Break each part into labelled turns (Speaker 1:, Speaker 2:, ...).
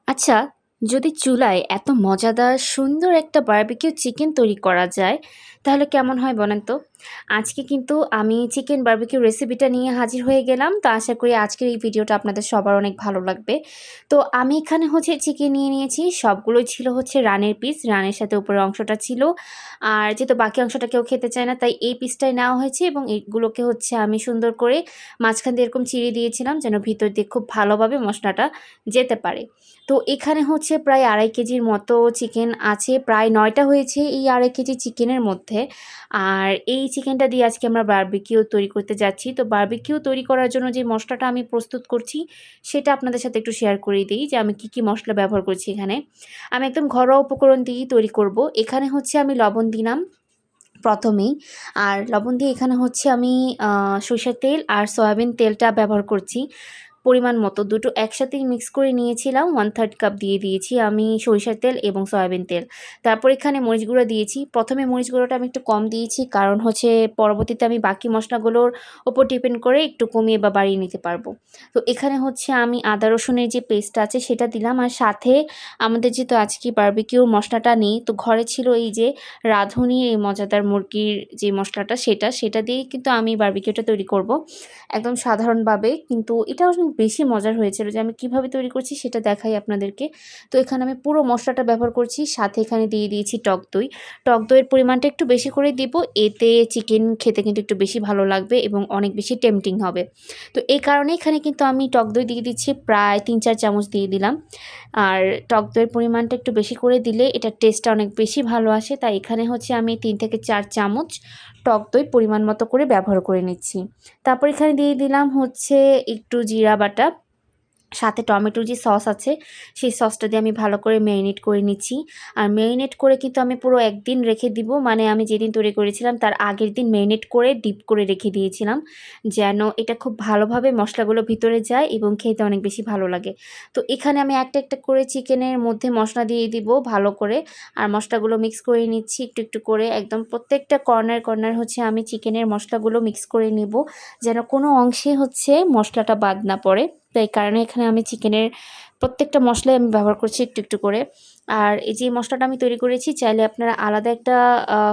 Speaker 1: আচ্ছা, যদি চুলায় এত মজাদার সুন্দর একটা বারবিকিউ চিকেন তৈরি করা যায়, তাহলে কেমন হয় বলেন তো? আজকে কিন্তু আমি চিকেন বারবিকিউ রেসিপিটা নিয়ে হাজির হয়ে গেলাম। তো আশা করি আজকের এই ভিডিওটা আপনাদের সবার অনেক ভালো লাগবে। তো আমি এখানে হচ্ছে চিকেন নিয়ে নিয়েছি। সবগুলোই ছিল হচ্ছে রানের পিস। রানের সাথে উপরের অংশটা ছিল। আর যেহেতু বাকি অংশটা কেউ খেতে চায় না, তাই এই পিসটাই নেওয়া হয়েছে এবং এগুলোকে হচ্ছে আমি সুন্দর করে মাঝখান দিয়ে এরকম চিড়ে দিয়েছিলাম যেন ভিতর দিয়ে খুব ভালোভাবে মশলাটা যেতে পারে। তো এখানে হচ্ছে প্রায় ২.৫ কেজির মতো চিকেন আছে। প্রায় ৯টা হয়েছে এই ২.৫ কেজি চিকেনের মধ্যে। আর এই চিকেনটা দিয়ে আজকে আমরা বারবিকিউ তৈরি করতে যাচ্ছি। তো বারবিকিউ তৈরি করার জন্য যে মসলাটা আমি প্রস্তুত করছি, সেটা আপনাদের সাথে একটু শেয়ার করে দেই যে আমি কী মসলা ব্যবহার করছি এখানে। আমি একদম ঘরোয়া উপকরণ দিয়েই তৈরি করব। এখানে হচ্ছে আমি লবণ দিলাম প্রথমেই। আর লবণ দিয়ে এখানে হচ্ছে আমি সরিষার তেল আর সয়াবিন তেলটা ব্যবহার করছি। পরিমাণ মতো দুটো একসাথেই মিক্স করে নিয়েছিলাম। 1/3 কাপ দিয়ে দিয়েছি আমি সরিষার তেল এবং সয়াবিন তেল। তারপর এখানে মরিচ গুঁড়া দিয়েছি। প্রথমে মরিচ গুঁড়োটা আমি একটু কম দিয়েছি, কারণ হচ্ছে পরবর্তীতে আমি বাকি মশলাগুলোর উপর ডিপেন্ড করে একটু কমিয়ে বা বাড়িয়ে নিতে পারবো। তো এখানে হচ্ছে আমি আদা রসুনের যে পেস্টটা আছে সেটা দিলাম। আর সাথে আমাদের যেহেতু আজকে বারবিকিউ মশলাটা নেই, তো ঘরে ছিল এই যে রাঁধুনির এই মজাদার মুরগির যে মশলাটা সেটা দিয়েই কিন্তু আমি বারবিকিউটা তৈরি করব। একদম সাধারণভাবে, কিন্তু এটা অনেক বেশি মজার হয়েছিল। যে আমি কিভাবে তৈরি করছি সেটা দেখাই আপনাদেরকে। তো এখানে আমি পুরো মশলাটা ব্যবহার করছি, সাথে এখানে দিয়ে দিয়েছি টক দই। টক দইয়ের পরিমাণটা একটু বেশি করে দিব, এতে চিকেন খেতে কিন্তু একটু বেশি ভালো লাগবে এবং অনেক বেশি টেম্পটিং হবে। তো এই কারণে এখানে কিন্তু আমি টক দই দিয়ে দিচ্ছি, প্রায় ৩-৪ চামচ দিয়ে দিলাম। আর টক দইয়ের পরিমাণটা একটু বেশি করে দিলে এটার টেস্টটা অনেক বেশি ভালো আসে, তাই এখানে হচ্ছে আমি ৩-৪ চামচ টক দই পরিমাণ মতো করে ব্যবহার করে নিচ্ছি। তারপর এখানে দিয়ে দিলাম হচ্ছে একটু জিরা বাটা, সাথে টমেটোর যে সস আছে সেই সসটা দিয়ে আমি ভালো করে ম্যারিনেট করে নিচ্ছি। আর ম্যারিনেট করে কিন্তু আমি পুরো একদিন রেখে দিব, মানে আমি যেদিন তৈরি করেছিলাম তার আগের দিন ম্যারিনেট করে ডিপ করে রেখে দিয়েছিলাম, যেন এটা খুব ভালোভাবে মশলাগুলো ভিতরে যায় এবং খেতে অনেক বেশি ভালো লাগে। তো এখানে আমি একটা একটা করে চিকেনের মধ্যে মশলা দিয়ে দিব ভালো করে, আর মশলাগুলো মিক্স করে নিচ্ছি একটু একটু করে। একদম প্রত্যেকটা কর্নার হচ্ছে আমি চিকেনের মশলাগুলো মিক্স করে নেব, যেন কোনো অংশে হচ্ছে মশলাটা বাদ না পড়ে। তো এই কারণে এখানে আমি চিকেনের প্রত্যেকটা মশলাই আমি ব্যবহার করছি একটু একটু করে। আর এই যে মশলাটা আমি তৈরি করেছি, চাইলে আপনারা আলাদা একটা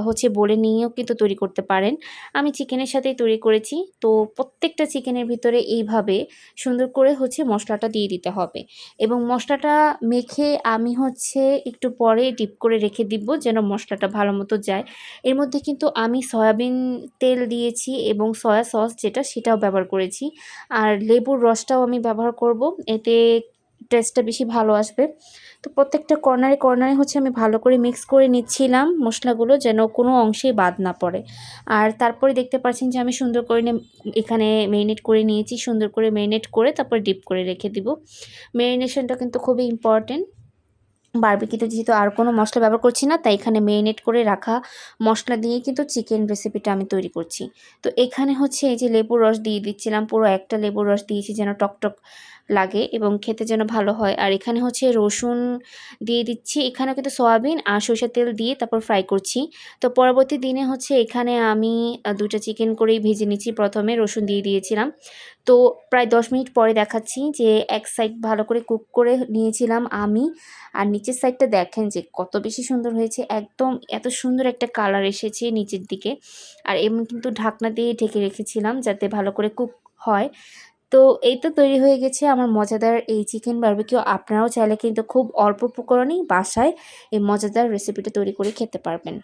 Speaker 1: হচ্ছে বলে নিয়েও কিন্তু তৈরি করতে পারেন। আমি চিকেনের সাথেই তৈরি করেছি। তো প্রত্যেকটা চিকেনের ভিতরে এইভাবে সুন্দর করে হচ্ছে মশলাটা দিয়ে দিতে হবে এবং মশলাটা মেখে আমি হচ্ছে একটু পরে ডিপ করে রেখে দিব, যেন মশলাটা ভালো মতো যায়। এর মধ্যে কিন্তু আমি সয়াবিন তেল দিয়েছি এবং সয়া সস যেটা সেটাও ব্যবহার করেছি। আর লেবুর রসটাও আমি ব্যবহার করব, এতে টেস্টটা বেশি ভালো আসবে। তো প্রত্যেকটা কর্নারে হচ্ছে আমি ভালো করে মিক্স করে নিচ্ছিলাম মশলাগুলো, যেন কোনো অংশেই বাদ না পড়ে। আর তারপরে দেখতে পাচ্ছেন যে আমি সুন্দর করে এখানে ম্যারিনেট করে নিয়েছি। সুন্দর করে ম্যারিনেট করে তারপর ডিপ করে রেখে দিব। ম্যারিনেশনটা কিন্তু খুবই ইম্পর্টেন্ট। বারবিকিউতে যেহেতু আর কোনো মশলা ব্যবহার করছি না, তাই এখানে ম্যারিনেট করে রাখা মশলা দিয়েই কিন্তু চিকেন রেসিপিটা আমি তৈরি করছি। তো এখানে হচ্ছে এই যে লেবুর রস দিয়ে দিচ্ছিলাম, পুরো একটা লেবুর রস দিয়েছি যেন টকটক লাগে এবং খেতে যেন ভালো হয়। আর এখানে হচ্ছে রসুন দিয়ে দিচ্ছি। এখানে কিন্তু সয়াবিন আর সরিষার তেল দিয়ে তারপর ফ্রাই করছি। তো পরবর্তী দিনে হচ্ছে এখানে আমি ২টা চিকেন করেই ভেজে নিচ্ছি। প্রথমে রসুন দিয়ে দিয়েছিলাম। তো প্রায় ১০ মিনিট পরে দেখাচ্ছি যে এক সাইড ভালো করে কুক করে নিয়েছিলাম আমি। আর নিচের সাইডটা দেখেন যে কত বেশি সুন্দর হয়েছে। একদম এত সুন্দর একটা কালার এসেছে নিচের দিকে। আর এমনি কিন্তু ঢাকনা দিয়ে ঢেকে রেখেছিলাম যাতে ভালো করে কুক হয়। তো এই তো তৈরি হয়ে গেছে আমার মজাদার এই চিকেন বারবিকিউ। আপনারাও চাইলে কিন্তু খুব অল্প উপকরণেই বাসায় এই মজাদার রেসিপিটা তৈরি করে খেতে পারবেন।